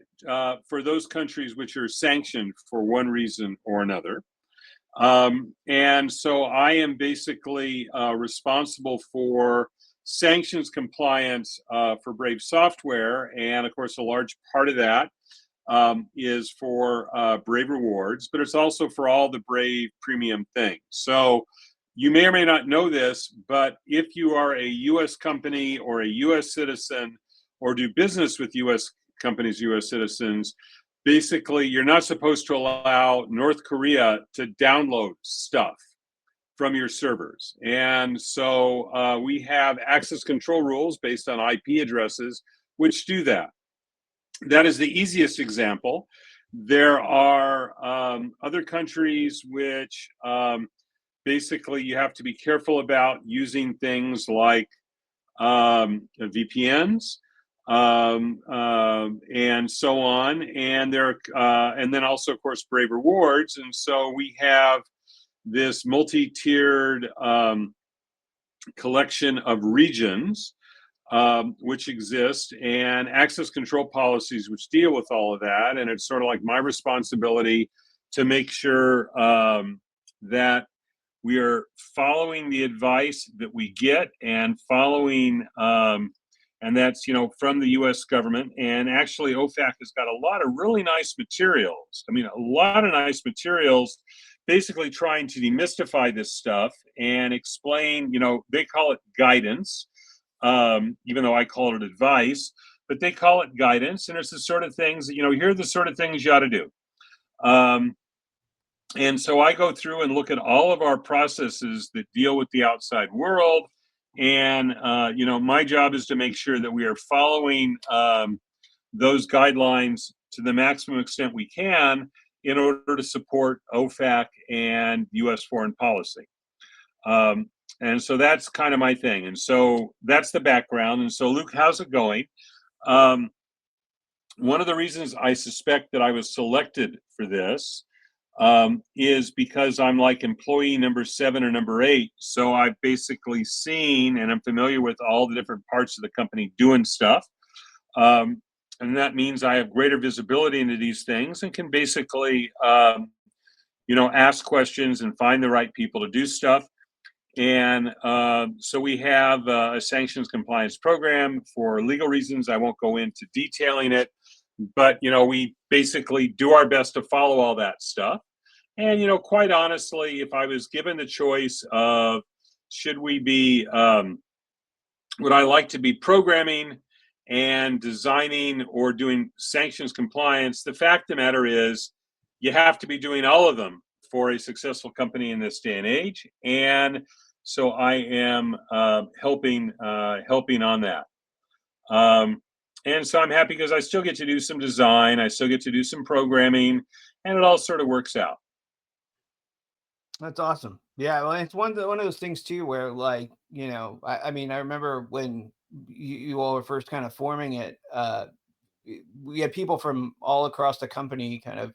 for those countries which are sanctioned for one reason or another. And so I am basically responsible for sanctions compliance for Brave software. And of course, a large part of that is for Brave Rewards, but it's also for all the Brave premium things. So you may or may not know this, but if you are a US company or a US citizen, or do business with US companies, US citizens, basically you're not supposed to allow North Korea to download stuff from your servers. And so we have access control rules based on IP addresses which do that. That is the easiest example. There are other countries which basically you have to be careful about using things like VPNs, and so on. And and then also, of course, Brave Rewards. And so we have this multi-tiered collection of regions which exist, and access control policies which deal with all of that. And it's sort of like my responsibility to make sure that we are following the advice that we get and following, and that's, from the U.S. government. And actually, OFAC has got a lot of really nice materials. I mean, a lot of nice materials, basically trying to demystify this stuff and explain, they call it guidance, even though I call it advice, but they call it guidance. And it's the sort of things that, here are the sort of things you ought to do. And so I go through and look at all of our processes that deal with the outside world. And, my job is to make sure that we are following those guidelines to the maximum extent we can in order to support OFAC and U.S. foreign policy. And so that's kind of my thing. And so that's the background. And so, Luke, how's it going? One of the reasons I suspect that I was selected for this is because I'm like employee number 7 or number 8. So I've basically seen and I'm familiar with all the different parts of the company doing stuff. And that means I have greater visibility into these things and can basically, ask questions and find the right people to do stuff. And so we have a sanctions compliance program. For legal reasons, I won't go into detailing it, but, we basically do our best to follow all that stuff. And, quite honestly, if I was given the choice of should we be, would I like to be programming and designing or doing sanctions compliance, the fact of the matter is you have to be doing all of them for a successful company in this day and age. And so I am helping on that. And so I'm happy because I still get to do some design, I still get to do some programming, and it all sort of works out. That's awesome. Yeah, well, it's one of those things too, where I remember when you all were first kind of forming it. We had people from all across the company kind of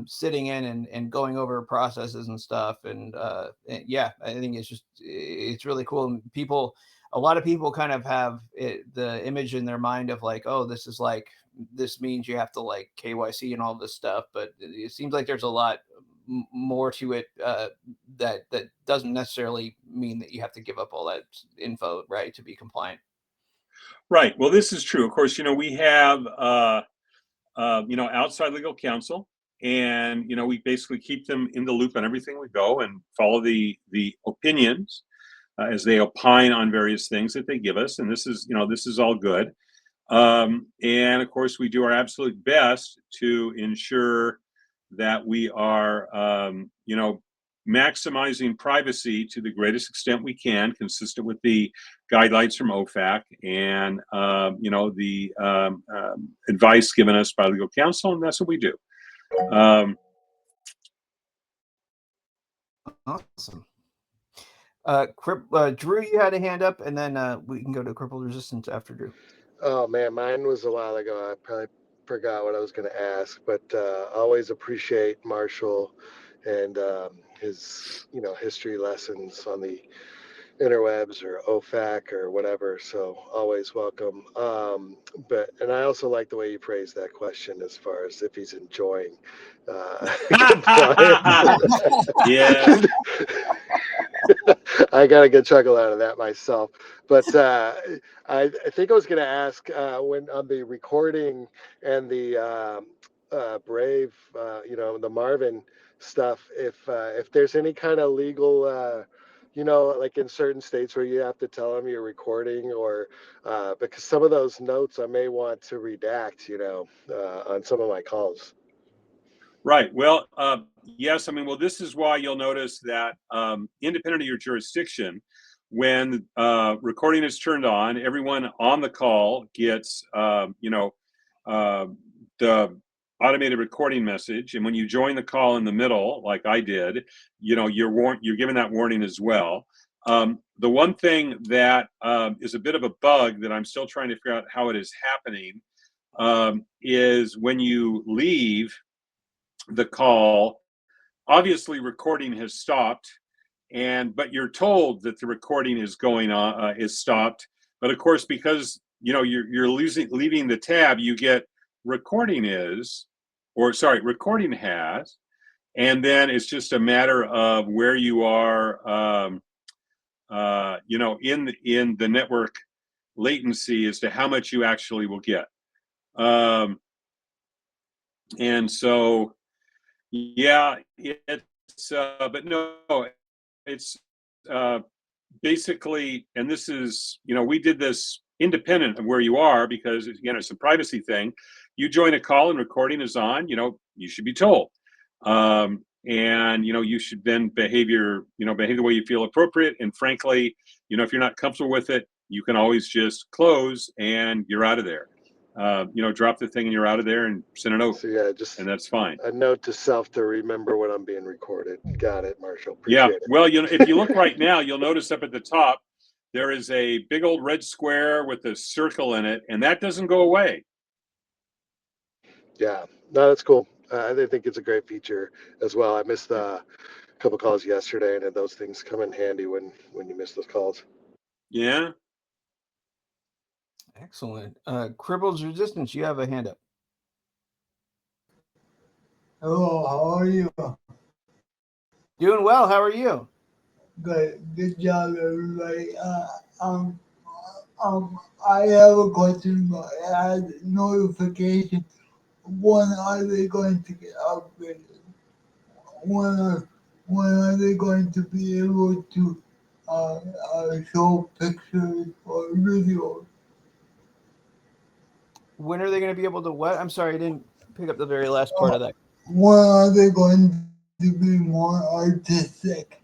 sitting in and going over processes and stuff. And yeah, I think it's really cool. And a lot of people kind of have the image in their mind of like, oh, this means you have to like KYC and all this stuff. But it seems like there's a lot more to it that doesn't necessarily mean that you have to give up all that info, right, to be compliant. Right. Well, this is true. Of course, we have outside legal counsel, and we basically keep them in the loop on everything we go and follow the opinions as they opine on various things that they give us. And this is all good. And of course, we do our absolute best to ensure that we are, maximizing privacy to the greatest extent we can, consistent with the guidelines from OFAC and, the advice given us by legal counsel, and that's what we do. Awesome. Drew, you had a hand up, and then we can go to Crippled Resistance after Drew. Oh man, mine was a while ago. I probably forgot what I was going to ask, but always appreciate Marshall and his history lessons on the interwebs or OFAC or whatever. So always welcome. And I also like the way you phrased that question as far as if he's enjoying compliance. Yeah. I got a good chuckle out of that myself. But I think I was going to ask when on the recording and the Brave, the Marvin stuff, if there's any kind of legal, like in certain states where you have to tell them you're recording, or because some of those notes I may want to redact, on some of my calls. Right. Well, yes. This is why you'll notice that independent of your jurisdiction, when recording is turned on, everyone on the call gets, the automated recording message. And when you join the call in the middle, like I did, you're given that warning as well. The one thing that is a bit of a bug that I'm still trying to figure out how it is happening is when you leave the call, obviously recording has stopped, but you're told that the recording is going on is stopped. But of course, because you're leaving the tab, you get recording has, and then it's just a matter of where you are, in the network latency as to how much you actually will get. And so, yeah, it's but no, it's basically, and this is, we did this independent of where you are because, again, it's a privacy thing. You join a call and recording is on, you should be told. And you should then behave the way you feel appropriate. And frankly, if you're not comfortable with it, you can always just close and you're out of there. Drop the thing and you're out of there and send a note. So yeah, just And that's fine. a note to self to remember when I'm being recorded. Got it, Marshall. Appreciate it. Well, if you look right now, you'll notice up at the top there is a big old red square with a circle in it, and that doesn't go away. Yeah, no, that's cool. I think it's a great feature as well. I missed a couple calls yesterday, and those things come in handy when you miss those calls. Yeah. Excellent. Cribbles Resistance, you have a hand up. Hello, how are you? Doing well. How are you? Good job, everybody. I have a question about ad notification. When are they going to get upgraded? When are they going to be able to show pictures or videos? When are they going to be able to what? I'm sorry, I didn't pick up the very last part of that. When are they going to be more artistic?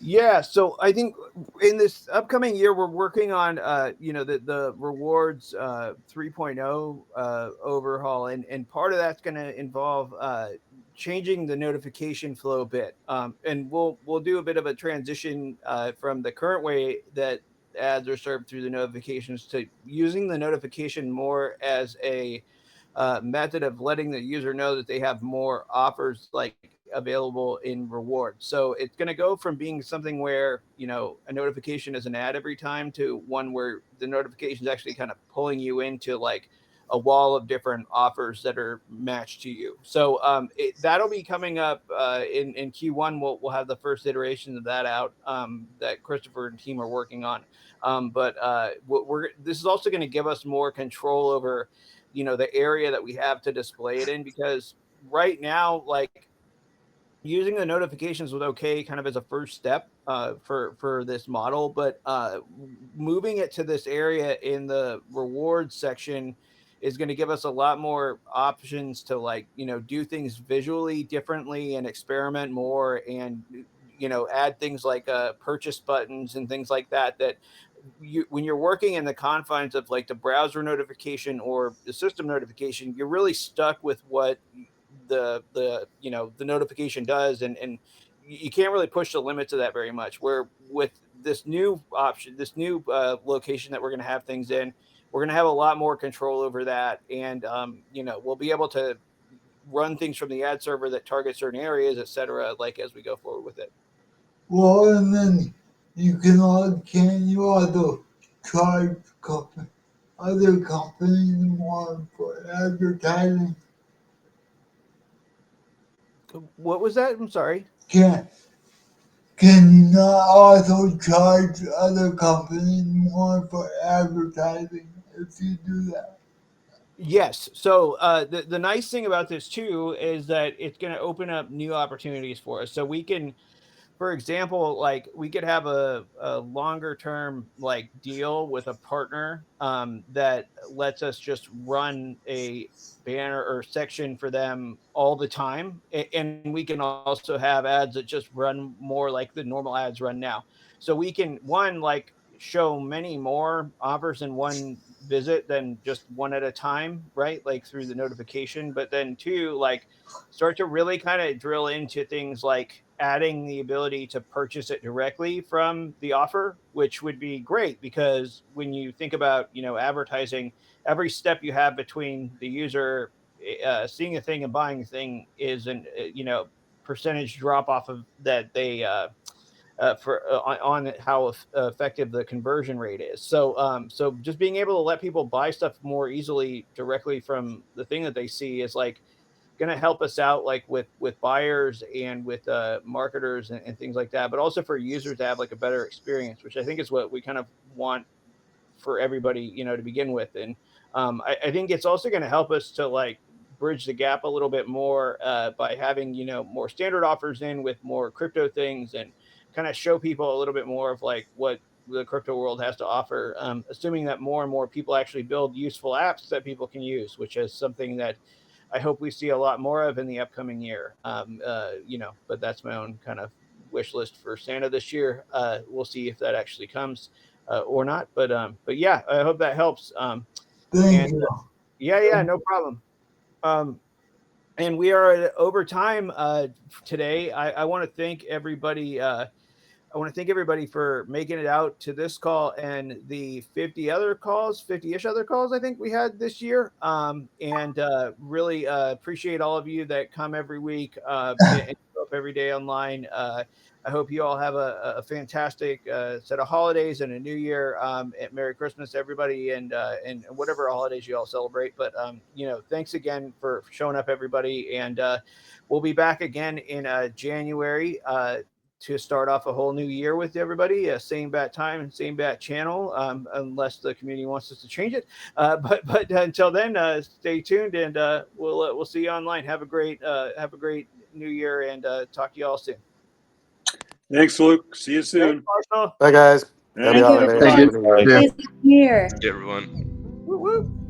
Yeah, so I think in this upcoming year, we're working on, the rewards 3.0 overhaul, and part of that's going to involve changing the notification flow a bit, and we'll do a bit of a transition from the current way that ads are served through the notifications to using the notification more as a method of letting the user know that they have more offers available in rewards. So it's going to go from being something where a notification is an ad every time to one where the notification is actually kind of pulling you into a wall of different offers that are matched to you. So that'll be coming up in Q1. We'll have the first iteration of that out that Christopher and team are working on. But this is also going to give us more control over the area that we have to display it in, because right now, using the notifications was okay kind of as a first step for this model, but moving it to this area in the rewards section is going to give us a lot more options to do things visually differently and experiment more, and add things like purchase buttons and things like that when you're working in the confines of the browser notification or the system notification, you're really stuck with what the notification does, and you can't really push the limits of that very much. Where with this new option, this new location that we're going to have things in, we're going to have a lot more control over that, and we'll be able to run things from the ad server that target certain areas, etc. As we go forward with it. Well, and then can you also charge other companies more for advertising? What was that? I'm sorry. Can you not also charge other companies more for advertising if you do that? Yes. So the nice thing about this too is that it's going to open up new opportunities for us. So we can, for example, we could have a longer term deal with a partner that lets us just run a banner or section for them all the time, and we can also have ads that just run more like the normal ads run now. So we can show many more offers in one visit than just one at a time, right? Through the notification, but then two, start to really kind of drill into things like adding the ability to purchase it directly from the offer, which would be great, because when you think about, advertising, every step you have between the user seeing a thing and buying a thing is an percentage drop off of that they for on how effective the conversion rate is. So just being able to let people buy stuff more easily directly from the thing that they see is like going to help us out, like with buyers and with marketers and things like that, but also for users to have like a better experience, which I think is what we kind of want for everybody, to begin with. And I think it's also going to help us to like bridge the gap a little bit more by having, more standard offers in with more crypto things, and kind of show people a little bit more of like what the crypto world has to offer, assuming that more and more people actually build useful apps that people can use, which is something that I hope we see a lot more of in the upcoming year. But that's my own kind of wish list for Santa this year. We'll see if that actually comes or not. But yeah, I hope that helps. Thank you. Yeah, no problem. And we are at overtime today. I want to thank everybody. I want to thank everybody for making it out to this call and the 50-ish other calls I think we had this year. And really appreciate all of you that come every week and show up every day online. I hope you all have a fantastic set of holidays and a new year. And Merry Christmas, everybody, and whatever holidays you all celebrate. But thanks again for showing up, everybody. And we'll be back again in January to start off a whole new year with everybody. Same bat time and same bat channel, unless the community wants us to change it. But until then, stay tuned, and we'll see you online. Have a great new year, and talk to you all soon. Thanks, Luke. See you soon. Thanks, Marshall. Bye, guys. Happy Happy holidays. everybody. Happy New Year. Happy New Year. Everyone. Woo woo.